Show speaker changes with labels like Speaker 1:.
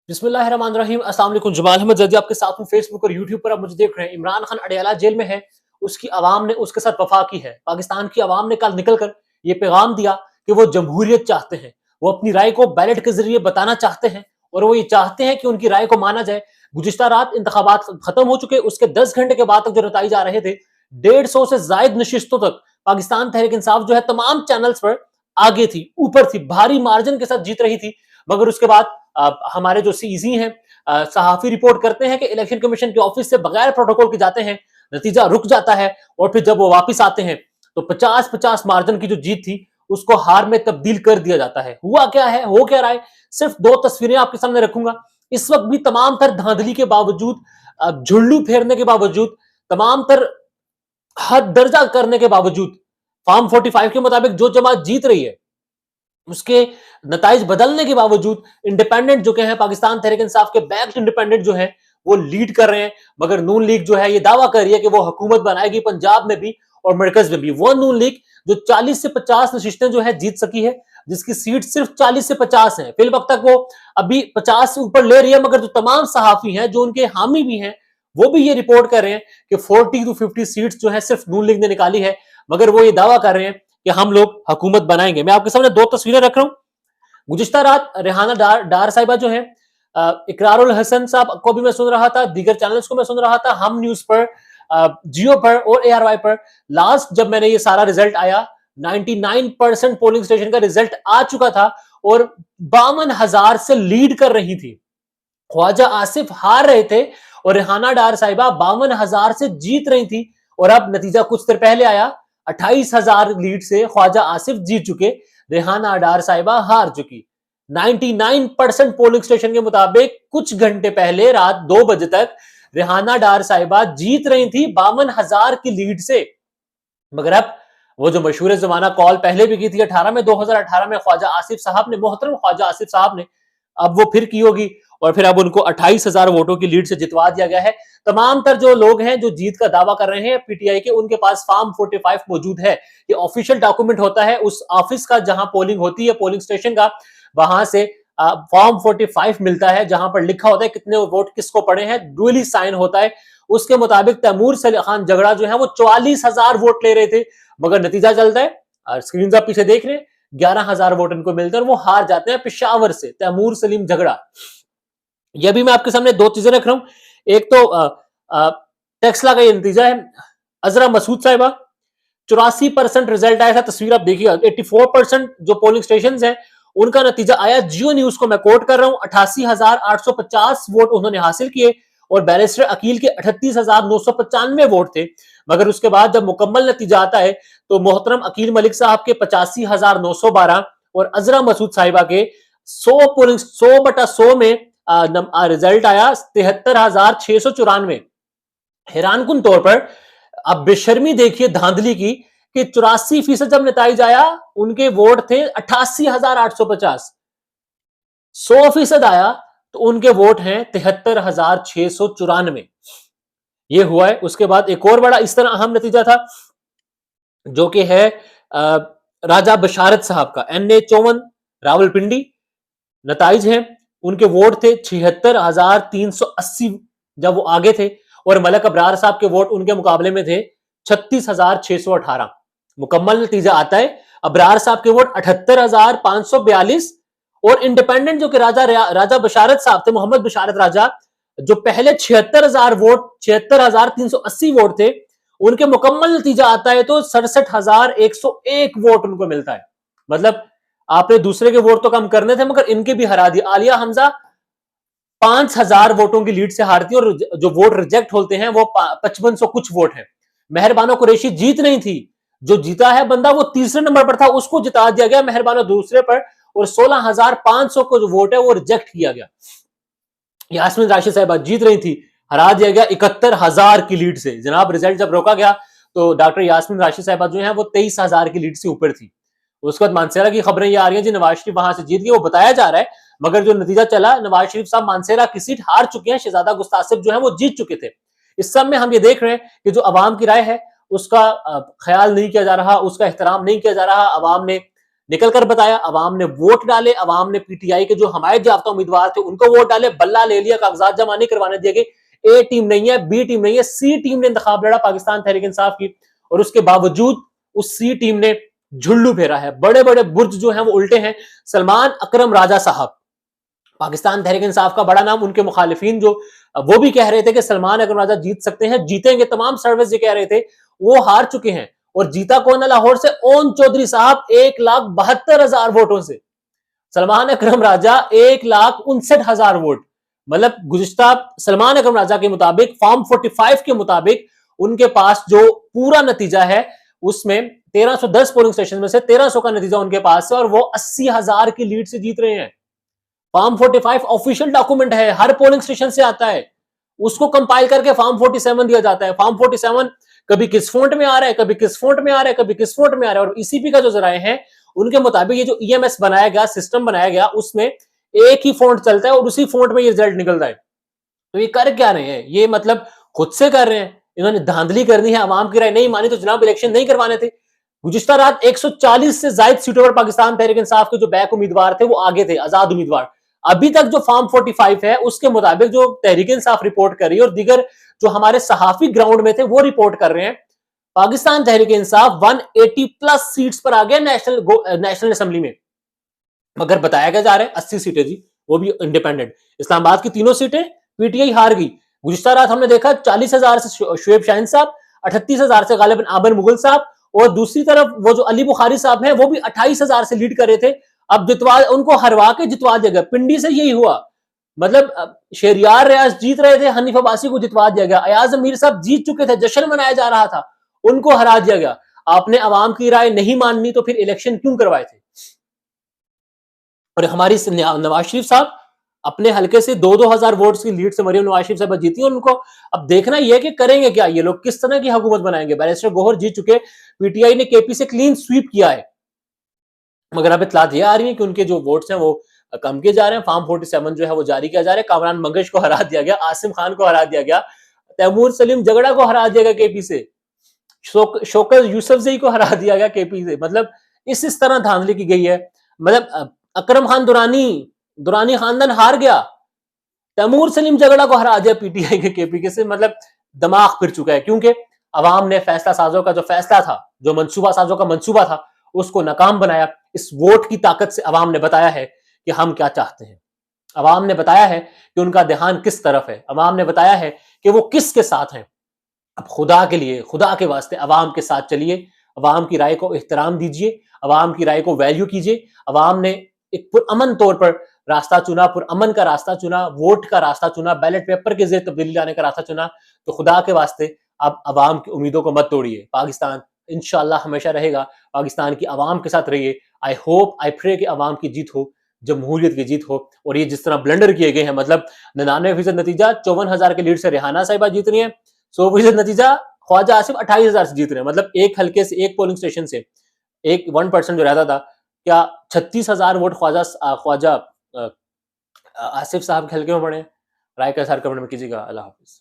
Speaker 1: बिस्मिल्लाहिर्रहमानिर्रहीम। अस्सलाम वालेकुम। जमाल अहमद जदी आपके साथ हूं फेसबुक और यूट्यूब पर। आप मुझे देख रहे हैं। इमरान खान अडयाला जेल में है। उसकी आवाम ने उसके साथ वफा की है। पाकिस्तान की आवाम ने कल निकलकर ये पैगाम दिया कि वो जमहूरियत चाहते हैं। वो अपनी राय को बैलेट के जरिए बताना चाहते हैं और वो ये चाहते हैं कि उनकी राय को माना जाए। गुज़िश्ता रात इंतखाबात खत्म हो चुके, उसके 10 घंटे के बाद तक जो नतीजे आ रहे थे, 150 से जायद नशिस्तों तक पाकिस्तान तहरीक इंसाफ जो है तमाम चैनल्स पर आगे थी, ऊपर थी, भारी मार्जिन के साथ जीत रही थी। मगर उसके बाद हमारे जो सीजी हैं, सहाफी रिपोर्ट करते हैं कि इलेक्शन कमीशन के ऑफिस से बगैर प्रोटोकॉल के जाते हैं, नतीजा रुक जाता है और फिर जब वो वापस आते हैं तो 50-50 मार्जिन की जो जीत थी उसको हार में तब्दील कर दिया जाता है। हुआ क्या है, हो क्या रहा है, सिर्फ दो तस्वीरें आपके सामने रखूंगा। इस वक्त भी तमाम तर धांधली के बावजूद, झुल्लू फेरने के बावजूद, तमाम तर हद दर्जा करने के बावजूद, फॉर्म 45 के मुताबिक जो जमात जीत रही है उसके नताइज बदलने के बावजूद इंडिपेंडेंट जो हैं, पाकिस्तान तहरीक इंसाफ के बैक्ड इंडिपेंडेंट जो है वो लीड कर रहे हैं। मगर नून लीग जो है ये दावा कर रही है कि वो हुकूमत बनाएगी पंजाब में भी और मरकज में भी। वो नून लीग जो 40 से 50 नशिस्तें जो है जीत सकी है, जिसकी सीट सिर्फ 40 से 50 है। फिल वक्त तक वो अभी 50 से ऊपर ले रही है। मगर जो तमाम सहाफी हैं, जो उनके हामी भी हैं, वो भी ये रिपोर्ट कर रहे हैं कि 40 to 50 सीट्स जो है सिर्फ नून लीग ने निकाली है। मगर वो ये दावा कर रहे हैं कि हम लोग हुकूमत बनाएंगे। मैं आपके सामने दो तस्वीरें रख रहा हूं। गुज़िश्ता रात रेहाना डार साहिबा जो है, इकरारुल हसन साहब को भी मैं सुन रहा था, दीगर चैनल्स को मैं सुन रहा था, हम न्यूज पर, जियो पर और ARY पर। लास्ट जब मैंने ये सारा रिजल्ट आया, 99% पोलिंग स्टेशन का रिजल्ट आ चुका था और 52,000 से लीड कर रही थी। ख्वाजा आसिफ हार रहे थे और रेहाना डार साहिबा 52,000 से जीत रही थी। और अब नतीजा कुछ देर पहले आया, 28,000 लीड से ख्वाजा आसिफ जीत चुके, रेहाना डार साहिबा हार चुकी। 99% पोलिंग स्टेशन के मुताबिक कुछ घंटे पहले रात 2 बजे तक रेहाना डार साहिबा जीत रही थी 52,000 की लीड से। मगर अब वो जो मशहूर जमाना कॉल पहले भी की थी 2018 में ख्वाजा आसिफ साहब ने, मोहतरम ख्वाजा आसिफ साहब ने, अब वो फिर की होगी और फिर अब उनको 28,000 वोटों की लीड से जितवा दिया गया है। तमाम तर जो लोग हैं जो जीत का दावा कर रहे हैं पीटीआई के, उनके पास फॉर्म 45 मौजूद है। ये ऑफिशियल डॉक्यूमेंट होता है उस ऑफिस का जहां पोलिंग होती है, पोलिंग स्टेशन का, वहां से फॉर्म 45 मिलता है जहां पर लिखा होता है कितने वोट किसको पड़े हैं, ड्यूली साइन होता है। उसके मुताबिक तैमूर सली खान झगड़ा जो है वो 44,000 वोट ले रहे थे। मगर नतीजा चलता है, स्क्रीन आप पीछे देख रहे हैं, 11,000 वोट इनको मिलते हैं और वो हार जाते हैं पेशावर से, तैमूर सलीम झगड़ा। यह भी मैं आपके सामने दो चीजें रख रहा हूं। एक तो टेक्सला का ये नतीजा है। अजरा मसूद साहिबा, 84% रिजल्ट आया था। तस्वीर आप देखिएगा, 84% जो पोलिंग स्टेशन है उनका नतीजा आया। जियो न्यूज को मैं कोट कर रहा हूं, 88,850 वोट उन्होंने हासिल किए और बैरिस्टर अकील के 38,995 वोट थे। मगर उसके बाद जब मुकम्मल नतीजा आता है तो मोहतरम अकील मलिक साहब के 85,912 और अजरा मसूद साहिबा के 100/100 में रिजल्ट आया 73,694। हैरानकुन तौर पर अब बेशर्मी देखिए धांधली की कि 84% जब नतीजा आया उनके वोट थे 88,850। 100% आया तो उनके वोट हैं 73,694। ये हुआ है। उसके बाद एक और बड़ा इस तरह अहम नतीजा था जो कि है राजा बशारत साहब का, NA54 रावलपिंडी। नताइज हैं, उनके वोट थे 76,380 जब वो आगे थे और मलक अबरार साहब के वोट उनके मुकाबले में थे 36,618। मुकम्मल नतीजा आता है, अबरार साहब के वोट 78,542 और इंडिपेंडेंट जो कि राजा बशारत साहब थे, मोहम्मद बशारत राजा, जो पहले 76,000 वोट, 76,380 वोट थे, उनके मुकम्मल नतीजा आता है तो 67,101 वोट उनको मिलता है। मतलब आपने दूसरे के वोट तो कम करने थे मगर इनके भी हरा दिया। आलिया हमजा 5,000 वोटों की लीड से हारती और जो वोट रिजेक्ट होते हैं वो 5500 कुछ वोट है। मेहरबानो कुरैशी जीत नहीं थी, जो जीता है बंदा वो तीसरे नंबर पर था, उसको जिता दिया गया, मेहरबानो दूसरे पर, और 16,500 को जो वोट है वो रिजेक्ट किया गया। यास्मीन राशिद साहिबा जीत रही थी, हरा दिया गया 71,000 की लीड से। जनाब रिजल्ट जब रोका गया तो डॉक्टर यास्मीन राशिद साहिबा जो है वो 23,000 की लीड से ऊपर थी। उसके बाद मानसेरा की खबरें ये आ रही हैं जी नवाज शरीफ वहां से जीत गए, वो बताया जा रहा है। मगर जो नतीजा चला, नवाज शरीफ साहब मानसेरा की सीट हार चुके हैं, शहजादा गुस्तासिफ जो है वो जीत चुके थे। इस सब में हम ये देख रहे हैं कि जो अवाम की राय है उसका ख्याल नहीं किया जा रहा, उसका एहतराम नहीं किया जा रहा। अवाम ने निकलकर बताया, अवाम ने वोट डाले, अवाम ने पीटीआई के जो हमायत याफ्ता उम्मीदवार थे उनको वोट डाले, बल्ला ले लिया, कागजात जमा नहीं करवाने दिए गए। ए टीम नहीं है, बी टीम नहीं है, सी टीम ने इंतखाब लड़ा पाकिस्तान तहरीक इंसाफ की, और उसके बावजूद उस सी टीम ने झुल्लू फेरा है। बड़े बड़े बुर्ज जो हैं वो उल्टे हैं। सलमान अकरम राजा साहब, पाकिस्तान तहरीक इंसाफ का बड़ा नाम, उनके मुखालिफिन जो वो भी कह रहे थे कि सलमान अकरम राजा जीत सकते हैं, जीतेंगे, तमाम सर्विस ये कह रहे थे, वो हार चुके हैं। और जीता कौन है लाहौर से? ओन चौधरी साहब 1,72,000 वोटों से। सलमान अकरम राजा 1,69,000 वोट, मतलब गुज़िश्ता सलमान अकरम राजा के मुताबिक, फॉर्म 45 के मुताबिक उनके पास जो पूरा नतीजा है उसमें 1310 पोलिंग स्टेशन में से 1300 का नतीजा उनके पास है, और वो 80,000 की लीड से जीत रहे हैं। फॉर्म 45 ऑफिशियल डॉक्यूमेंट है, हर पोलिंग स्टेशन से आता है, उसको कंपाइल करके फॉर्म 47 दिया जाता है। फॉर्म 47 कभी किस फोंट में आ रहा है, कभी किस फोंट में आ रहा है, कभी किस फोंट में आ रहा है। और ईसीपी का जो जराए हैं उनके मुताबिक ये जो ईएमएस बनाया गया, सिस्टम बनाया गया, उसमें एक ही फोंट चलता है और उसी फोंट में ये रिजल्ट निकलता है। तो ये कर क्या रहे हैं? ये मतलब खुद से कर रहे हैं, इन्होंने धांधली करनी है, आवाम की राय नहीं मानी तो जनाब इलेक्शन नहीं करवाने थे। गुज़िश्ता रात 140 से ज्यादा सीटों पर पाकिस्तान तहरीक इंसाफ के जो बैक उम्मीदवार थे वो आगे थे, आजाद उम्मीदवार। अभी तक जो फॉर्म 45 है उसके मुताबिक जो तहरीक इंसाफ रिपोर्ट कर रही है और दीगर जो हमारे सहाफी ग्राउंड में थे वो रिपोर्ट कर रहे हैं, पाकिस्तान तहरीक इंसाफ 180 प्लस सीट्स पर आ गया नेशनल असेंबली में। मगर बताया क्या जा रहा है 80 सीटें जी, वो भी इंडिपेंडेंट। इस्लामाबाद की तीनों सीटें पीटीआई हार गई। गुज़िश्ता रात हमने देखा 40,000 से शुएब शाहीन साहब, 38,000 से गालिबन आमिर मुगल साहब, और दूसरी तरफ वो जो अली बुखारी साहब हैं वो भी 28,000 से लीड कर रहे थे। अब जितवा, उनको हरवा के जितवा दिया गया। पिंडी से यही हुआ, मतलब शेरियार रियाज जीत रहे थे, हनीफ अब्बासी को जितवा दिया गया। अयाज अमीर साहब जीत चुके थे, जश्न मनाया जा रहा था, उनको हरा दिया गया। आपने अवाम की राय नहीं माननी तो फिर इलेक्शन क्यों करवाए थे? और हमारी नवाज शरीफ साहब अपने हल्के से 2-2 हजार वोट्स की लीड से मरियम नवाज शरीफ साहब जीती, उनको अब देखना यह है कि करेंगे क्या ये लोग, किस तरह की हुकूमत बनाएंगे। बैरिस्टर गौहर जीत चुके, पीटीआई ने केपी से क्लीन स्वीप किया है, मगर अब इतलात ये आ रही है कि उनके जो वोट्स हैं वो कम किए जा रहे हैं। फॉर्म 47 जो है वो जारी किया जा रहा है। कामरान मंगेश को हरा दिया गया, आसिम खान को हरा दिया गया, तैमूर सलीम झगड़ा को हरा दिया गया केपी से, शोकत यूसुफजई को हरा दिया गया केपी से। मतलब इस तरह धांधली की गई है। मतलब अकरम खान दुरानी खानदान हार गया, तैमूर सलीम झगड़ा को हरा दिया पीटीआई के केपी के से। मतलब दिमाग फिर चुका है, क्योंकि अवाम ने फैसला साजों का जो फैसला था, जो मंसूबा साजों का मंसूबा था, उसको नाकाम बनाया। इस वोट की ताकत से अवाम ने बताया है कि हम क्या चाहते हैं। अवाम ने बताया है कि उनका ध्यान किस तरफ है। अवाम ने बताया है कि वो किसके साथ हैं। अब खुदा के लिए, खुदा के वास्ते अवाम के साथ चलिए, अवाम की राय को एहतराम दीजिए, अवाम की राय को वैल्यू कीजिए। अवाम ने एक पुरअमन तौर पर रास्ता चुना, पुरअमन का रास्ता चुना, वोट का रास्ता चुना, बैलेट पेपर के जरिए तब्दीली लाने का रास्ता चुना। तो खुदा के वास्ते अब अवाम की उम्मीदों को मत तोड़िए। पाकिस्तान इंशाल्लाह हमेशा रहेगा, पाकिस्तान की अवाम के साथ रहिए। आई होप, आई प्रे कि अवाम की जीत हो, जमहूरियत की जीत हो। और ये जिस तरह ब्लंडर किए गए हैं, मतलब 99% नतीजा, 54,000 के लीड से रेहाना साहिबा जीत रही है, 100% नतीजा ख्वाजा आसिफ 28,000 से जीत रहे हैं। मतलब एक हल्के से, एक पोलिंग स्टेशन से, एक 1% जो रहता था, क्या 36,000 वोट ख्वाजा आसिफ साहब के हल्के में पड़े हैं। राय का इज़हार कमेंट में कीजिएगा। अल्लाह हाफिज।